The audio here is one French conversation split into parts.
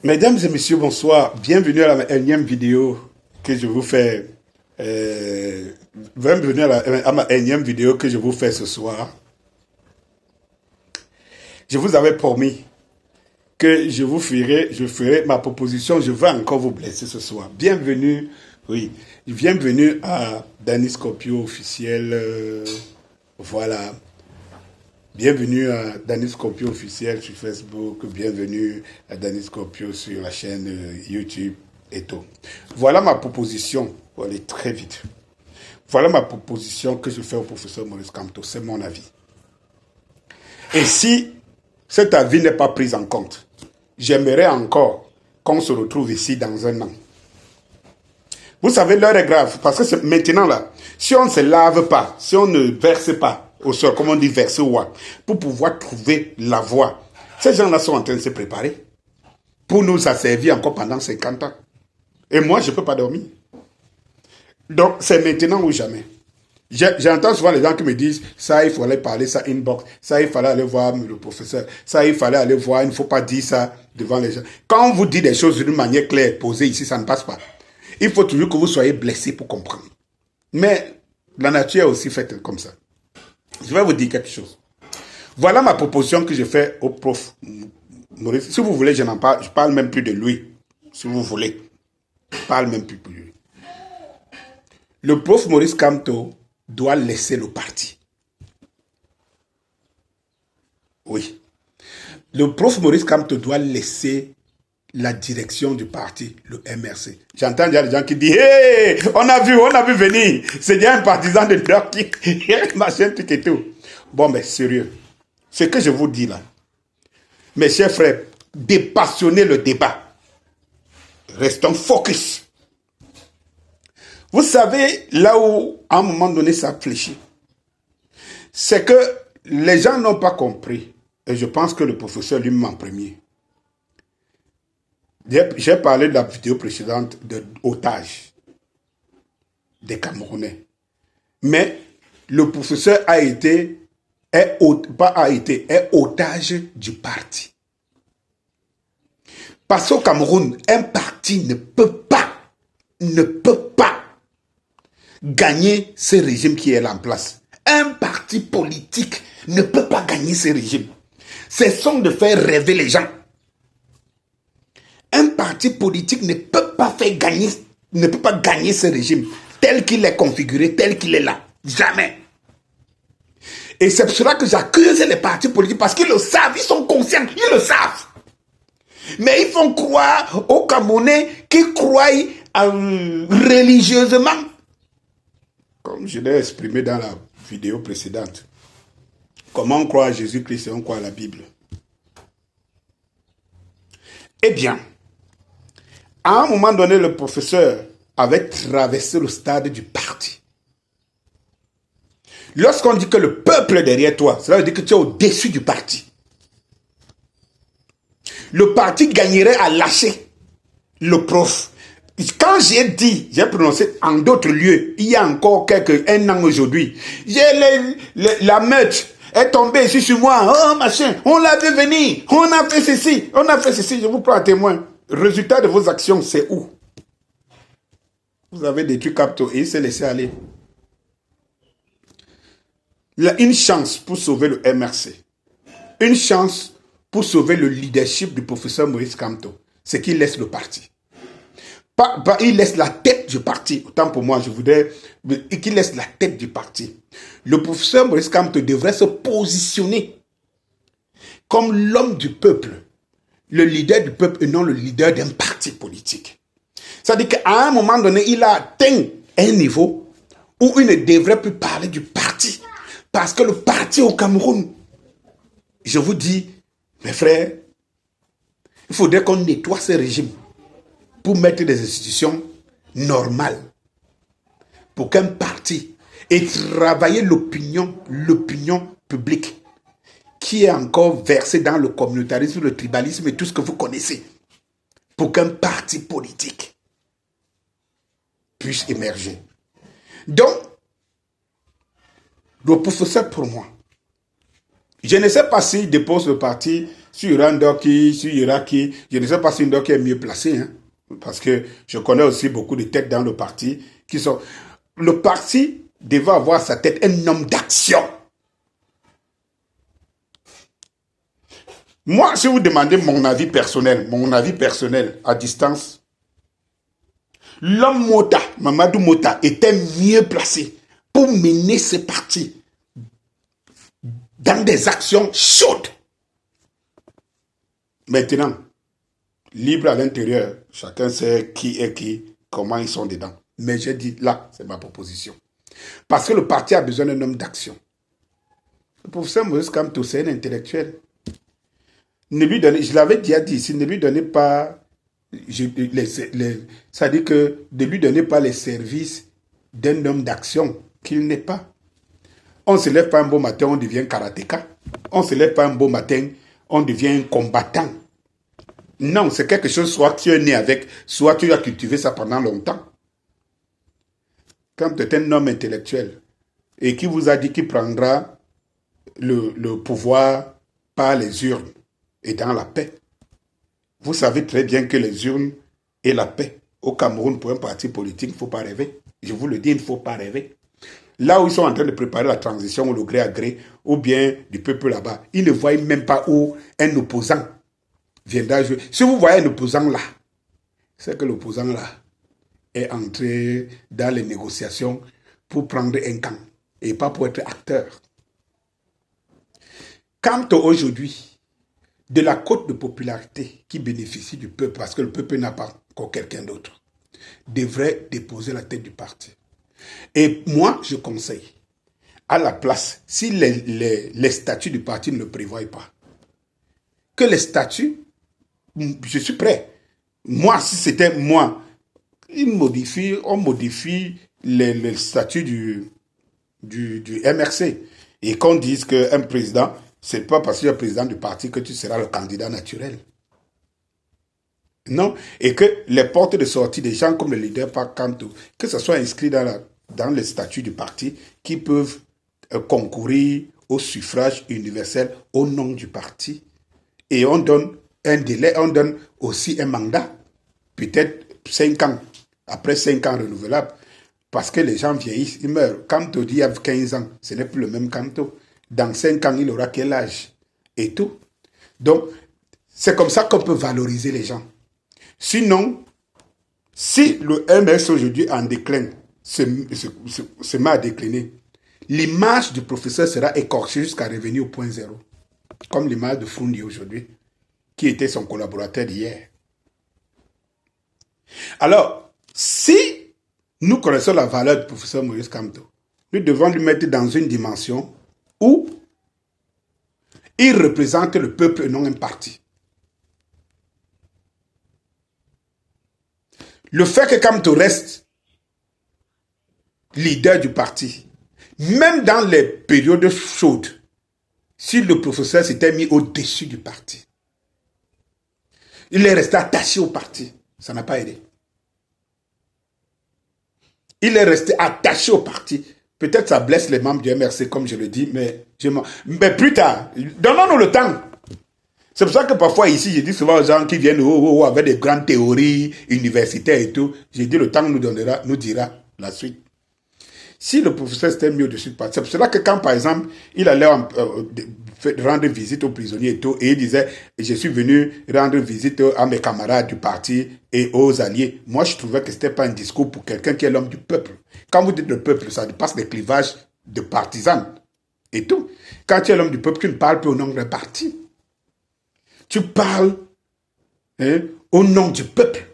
Mesdames et messieurs, bonsoir. Bienvenue à la énième vidéo que je vous fais. Bienvenue à ma énième vidéo que je vous fais ce soir. Je vous avais promis que je ferai ma proposition. Je vais encore vous blesser ce soir. Bienvenue, oui, bienvenue à Danny Scorpio officiel. Voilà. Bienvenue à Danny Scorpio officiel sur Facebook, bienvenue à Danny Scorpio sur la chaîne YouTube et tout. Voilà ma proposition, pour aller très vite. Voilà ma proposition que je fais au professeur Maurice Kamto, c'est mon avis. Et si cet avis n'est pas pris en compte, j'aimerais encore qu'on se retrouve ici dans un an. Vous savez, l'heure est grave, parce que c'est maintenant là, si on ne se lave pas, si on ne verse pas, au sol, comme on dit, verser au roi, pour pouvoir trouver la voie. Ces gens-là sont en train de se préparer. Pour nous, ça a servi encore pendant 50 ans. Et moi, je ne peux pas dormir. Donc, c'est maintenant ou jamais. J'entends souvent les gens qui me disent, ça, il fallait parler, ça, inbox, ça, il fallait aller voir le professeur, ça, il fallait aller voir, il ne faut pas dire ça devant les gens. Quand on vous dit des choses d'une manière claire, posée ici, ça ne passe pas. Il faut toujours que vous soyez blessé pour comprendre. Mais la nature est aussi faite comme ça. Je vais vous dire quelque chose. Voilà ma proposition que je fais au prof Maurice. Si vous voulez, je n'en parle. Je parle même plus de lui. Si vous voulez. Je parle même plus de lui. Le prof Maurice Kamto doit laisser le parti. Oui. Le prof Maurice Kamto doit laisser la direction du parti, le MRC. J'entends déjà des gens qui disent, hey, on a vu venir. C'est déjà un partisan de l'heure qui, machin, truc et tout. Bon, mais sérieux. Ce que je vous dis là, mes chers frères, dépassionnez le débat. Restons focus. Vous savez, là où, à un moment donné, ça fléchit, c'est que les gens n'ont pas compris. Et je pense que le professeur lui-même en premier. J'ai parlé de la vidéo précédente de otage des Camerounais. Mais le professeur est otage du parti. Parce qu'au Cameroun, un parti ne peut pas gagner ce régime qui est là en place. Un parti politique ne peut pas gagner ce régime. Cessons de faire rêver les gens. Un parti politique ne peut pas gagner ce régime tel qu'il est configuré, tel qu'il est là. Jamais. Et c'est pour cela que j'accuse les partis politiques parce qu'ils le savent, ils sont conscients, ils le savent. Mais ils font croire aux Camerounais qui croient religieusement. Comme je l'ai exprimé dans la vidéo précédente. Comment on croit à Jésus-Christ et on croit à la Bible. Eh bien, à un moment donné, le professeur avait traversé le stade du parti. Lorsqu'on dit que le peuple est derrière toi, cela veut dire que tu es au-dessus du parti. Le parti gagnerait à lâcher le prof. Quand j'ai prononcé en d'autres lieux, il y a encore un an aujourd'hui, la meute est tombée ici sur moi. Oh machin, on l'a vu venir, on a fait ceci, je vous prends à témoin. Résultat de vos actions, c'est où? Vous avez détruit Kamto et il s'est laissé aller. Il a une chance pour sauver le MRC. Une chance pour sauver le leadership du professeur Maurice Kamto. C'est qu'il laisse le parti. Il laisse la tête du parti. Autant pour moi, je voudrais qu'il laisse la tête du parti. Le professeur Maurice Kamto devrait se positionner comme l'homme du peuple. Le leader du peuple et non le leader d'un parti politique. C'est-à-dire qu'à un moment donné, il a atteint un niveau où il ne devrait plus parler du parti. Parce que le parti au Cameroun, je vous dis, mes frères, il faudrait qu'on nettoie ce régime pour mettre des institutions normales. Pour qu'un parti ait travaillé l'opinion publique qui est encore versé dans le communautarisme, le tribalisme et tout ce que vous connaissez, pour qu'un parti politique puisse émerger. Donc, le professeur pour moi, je ne sais pas s'il dépose le parti S'il y aura un Ndoki, s'il y aura qui, je ne sais pas si Ndoki est mieux placé, hein, parce que je connais aussi beaucoup de têtes dans le parti qui sont... Le parti devait avoir à sa tête un homme d'action. Moi, si vous demandez mon avis personnel à distance, l'homme Mota, Mamadou Mota, était mieux placé pour mener ce parti dans des actions chaudes. Maintenant, libre à l'intérieur, chacun sait qui est qui, comment ils sont dedans. Mais j'ai dit, là, c'est ma proposition. Parce que le parti a besoin d'un homme d'action. Le professeur Moïse Kamto, c'est un intellectuel. Ne lui donnez, je l'avais déjà dit ici, ne lui donnez pas, ça dit que ne lui donnez pas les services d'un homme d'action qu'il n'est pas. On ne se lève pas un beau matin, on devient karatéka. On ne se lève pas un beau matin, on devient combattant. Non, c'est quelque chose, soit tu es né avec, soit tu as cultivé ça pendant longtemps. Quand tu es un homme intellectuel et qui vous a dit qu'il prendra le pouvoir par les urnes et dans la paix, vous savez très bien que les urnes et la paix au Cameroun pour un parti politique, il ne faut pas rêver. Je vous le dis, il ne faut pas rêver. Là où ils sont en train de préparer la transition, ou le gré à gré, ou bien du peuple là-bas, ils ne voient même pas où un opposant viendra jouer. Si vous voyez un opposant là, c'est que l'opposant là est entré dans les négociations pour prendre un camp et pas pour être acteur. Quant aujourd'hui, de la cote de popularité qui bénéficie du peuple, parce que le peuple n'a pas encore quelqu'un d'autre, devrait déposer la tête du parti. Et moi, je conseille, à la place, si les statuts du parti ne le prévoient pas, que les statuts, je suis prêt. Moi, si c'était moi, on modifie les statuts du MRC. Et qu'on dise qu'un président, c'est pas parce que tu es président du parti que tu seras le candidat naturel. Non. Et que les portes de sortie des gens comme le leader par Kanto, que ce soit inscrit dans les statuts du parti, qui peuvent concourir au suffrage universel au nom du parti. Et on donne un délai, on donne aussi un mandat, peut-être 5 ans, après 5 ans renouvelables, parce que les gens vieillissent, ils meurent. Kanto dit il y a 15 ans, ce n'est plus le même Kanto. Dans 5 ans, il aura quel âge? Et tout. Donc, c'est comme ça qu'on peut valoriser les gens. Sinon, si le MS aujourd'hui en déclin, se met à décliner, l'image du professeur sera écorchée jusqu'à revenir au point zéro. Comme l'image de Fundi aujourd'hui, qui était son collaborateur d'hier. Alors, si nous connaissons la valeur du professeur Moïse Kamto, nous devons lui mettre dans une dimension où il représente le peuple et non un parti. Le fait que Kamto reste leader du parti, même dans les périodes chaudes, si le professeur s'était mis au-dessus du parti, il est resté attaché au parti, ça n'a pas aidé. Il est resté attaché au parti. Peut-être ça blesse les membres du MRC, comme je le dis, mais plus tard, donnons-nous le temps. C'est pour ça que parfois ici, je dis souvent aux gens qui viennent avec des grandes théories universitaires et tout, j'ai dit le temps nous dira la suite. Si le professeur s'était mis au-dessus du parti, c'est pour cela que quand, par exemple, il allait rendre visite aux prisonniers et tout, et il disait, je suis venu rendre visite à mes camarades du parti et aux alliés. Moi, je trouvais que ce n'était pas un discours pour quelqu'un qui est l'homme du peuple. Quand vous dites le peuple, ça dépasse les clivages de partisans et tout. Quand tu es l'homme du peuple, tu ne parles plus au nom d'un parti. Tu parles au nom du peuple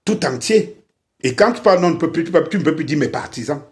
tout entier. Et quand tu parles au nom du peuple, tu ne peux plus dire mes partisans.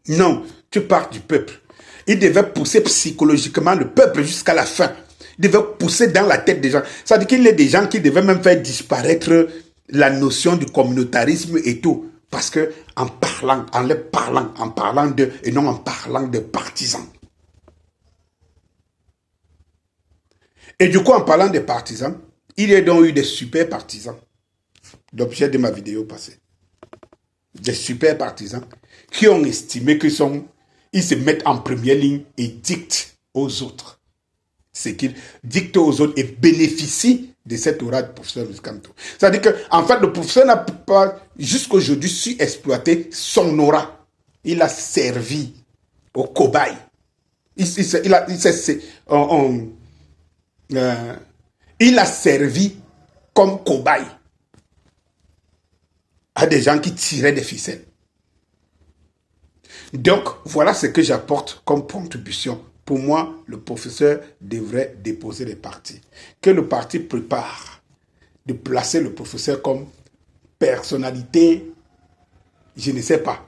Non, tu parles du peuple. Il devait pousser psychologiquement le peuple jusqu'à la fin. Il devait pousser dans la tête des gens. Ça veut dire qu'il y a des gens qui devaient même faire disparaître la notion du communautarisme et tout. Parce que en parlant d'eux et non en parlant de partisans. Et du coup, en parlant des partisans, il y a donc eu des super partisans. L'objet de ma vidéo passée. Des super partisans qui ont estimé qu'ils se mettent en première ligne et dictent aux autres. C'est qu'il dicte aux autres et bénéficie de cette aura du professeur Moïse Kamto. C'est-à-dire qu'en fait, le professeur n'a pas, jusqu'à aujourd'hui, su exploiter son aura. Il a servi au cobaye. Il a servi comme cobaye à des gens qui tiraient des ficelles. Donc, voilà ce que j'apporte comme contribution. Pour moi, le professeur devrait déposer les partis. Que le parti prépare de placer le professeur comme personnalité, je ne sais pas,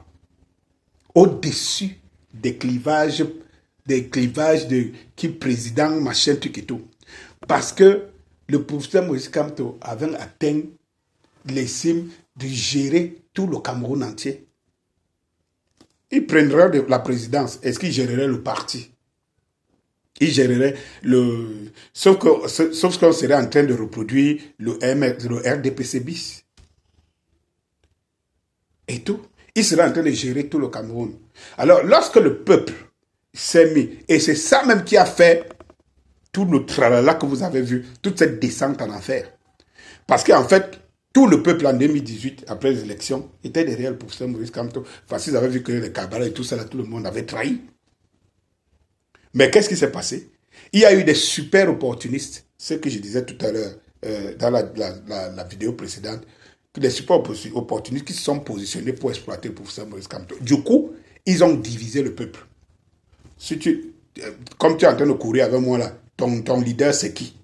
au-dessus des clivages de qui président, machin, truc et tout. Parce que le professeur Moïse Kamto avait atteint les cimes de gérer tout le Cameroun entier. Il prendrait la présidence. Est-ce qu'il gérerait le parti? Il gérerait le... Sauf qu'on serait en train de reproduire le RDPC bis. Et tout. Il serait en train de gérer tout le Cameroun. Alors, lorsque le peuple s'est mis, et c'est ça même qui a fait tout le tralala que vous avez vu, toute cette descente en enfer. Parce qu'en fait, tout le peuple en 2018, après les élections, était derrière le professeur Moïse Kamto, parce qu'ils avaient vu que les Kabbalah et tout ça, là, tout le monde avait trahi. Mais qu'est-ce qui s'est passé? Il y a eu des super opportunistes, ce que je disais tout à l'heure dans la vidéo précédente, que des super opportunistes qui se sont positionnés pour exploiter le professeur Moïse Kamto. Du coup, ils ont divisé le peuple. Si comme tu es en train de courir avec moi là, ton leader c'est qui?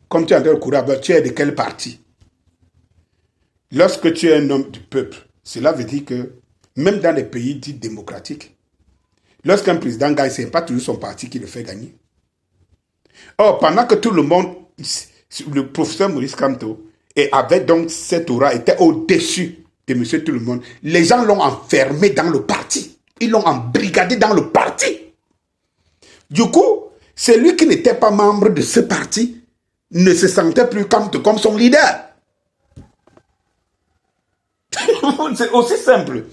Comme tu es en train de courir avec, tu es de quel parti? Lorsque tu es un homme du peuple, cela veut dire que même dans les pays dits démocratiques, lorsqu'un président gagne, ce n'est pas toujours son parti qui le fait gagner. Or, pendant que tout le monde, le professeur Maurice Kamto, avait donc cette aura, était au-dessus de monsieur tout le monde, les gens l'ont enfermé dans le parti. Ils l'ont embrigadé dans le parti. Du coup, celui qui n'était pas membre de ce parti ne se sentait plus comme son leader. C'est aussi simple.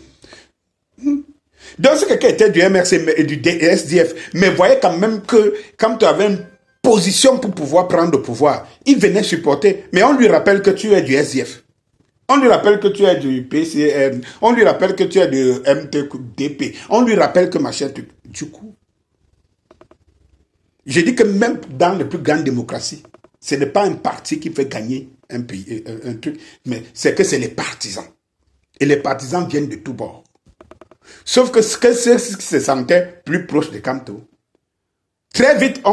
Donc, si quelqu'un était du MRC et du SDF, mais voyait quand même que quand tu avais une position pour pouvoir prendre le pouvoir, il venait supporter. Mais on lui rappelle que tu es du SDF. On lui rappelle que tu es du PCN. On lui rappelle que tu es du MTDP. On lui rappelle que machin. Du coup, je dis que même dans les plus grandes démocraties, ce n'est pas un parti qui fait gagner un pays, un truc, mais c'est que c'est les partisans. Et les partisans viennent de tous bords. Sauf que ceux qui se sentaient plus proches de Kamto, très vite,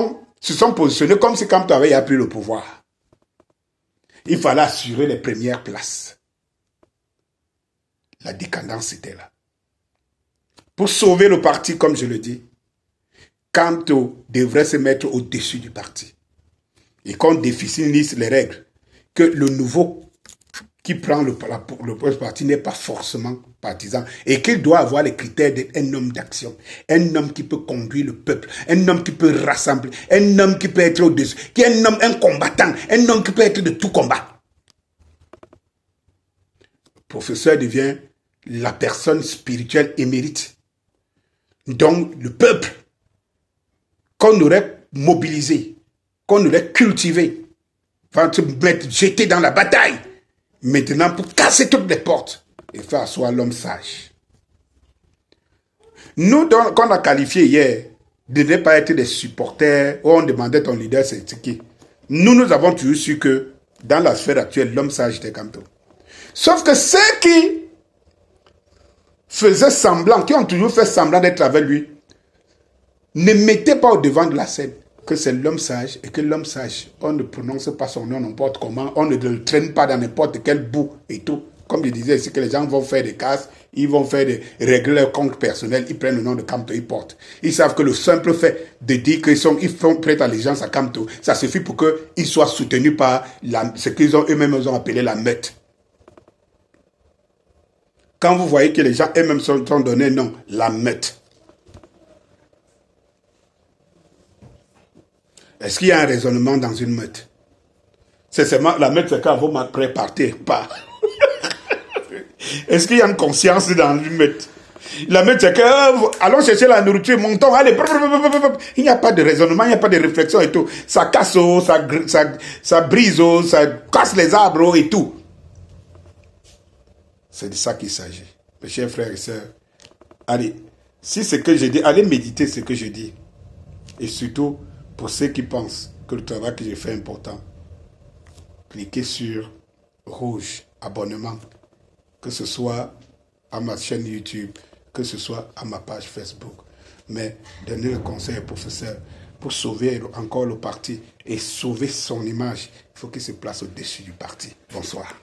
se sont positionnés comme si Kamto avait pris le pouvoir. Il fallait assurer les premières places. La décadence était là. Pour sauver le parti, comme je le dis, Kamto devrait se mettre au-dessus du parti. Et qu'on définisse les règles. Que le nouveau qui prend le parti n'est pas forcément partisan et qu'il doit avoir les critères d'un homme d'action, un homme qui peut conduire le peuple, un homme qui peut rassembler, un homme qui peut être au-dessus, qui est un combattant, un homme qui peut être de tout combat. Le professeur devient la personne spirituelle émérite. Donc le peuple qu'on aurait mobilisé, qu'on aurait cultivé, va se mettre jeté dans la bataille. Maintenant, pour casser toutes les portes et faire asseoir l'homme sage. Nous, qu'on a qualifié hier de ne pas être des supporters, où on demandait ton leader c'est qui. Nous avons toujours su que dans la sphère actuelle, l'homme sage était Kamto. Sauf que ceux qui faisaient semblant, qui ont toujours fait semblant d'être avec lui, ne mettaient pas au devant de la scène que c'est l'homme sage et que l'homme sage, on ne prononce pas son nom n'importe comment, on ne le traîne pas dans n'importe quel bout et tout. Comme je disais ici, que les gens vont faire des casses, ils vont faire des régler leur compte personnel, ils prennent le nom de Kamto, ils portent. Ils savent que le simple fait de dire qu'ils font prête allégeance à Kamto, ça suffit pour qu'ils soient soutenus par ce qu'ils ont eux-mêmes ont appelé la meute. Quand vous voyez que les gens eux-mêmes sont donnés non, la meute. Est-ce qu'il y a un raisonnement dans une meute? C'est seulement la meute, c'est quand vous prépartez pas. Est-ce qu'il y a une conscience dans une meute? La main, c'est que, allons chercher la nourriture, montons, allez. Il n'y a pas de raisonnement, il n'y a pas de réflexion et tout. Ça casse, ça brise, ça casse les arbres et tout. C'est de ça qu'il s'agit. Mes chers frères et sœurs, allez, si c'est ce que je dis, allez méditer ce que je dis. Et surtout, pour ceux qui pensent que le travail que j'ai fait est important, cliquez sur rouge, abonnement, que ce soit à ma chaîne YouTube, que ce soit à ma page Facebook. Mais donnez le conseil au professeur pour sauver encore le parti et sauver son image. Il faut qu'il se place au-dessus du parti. Bonsoir.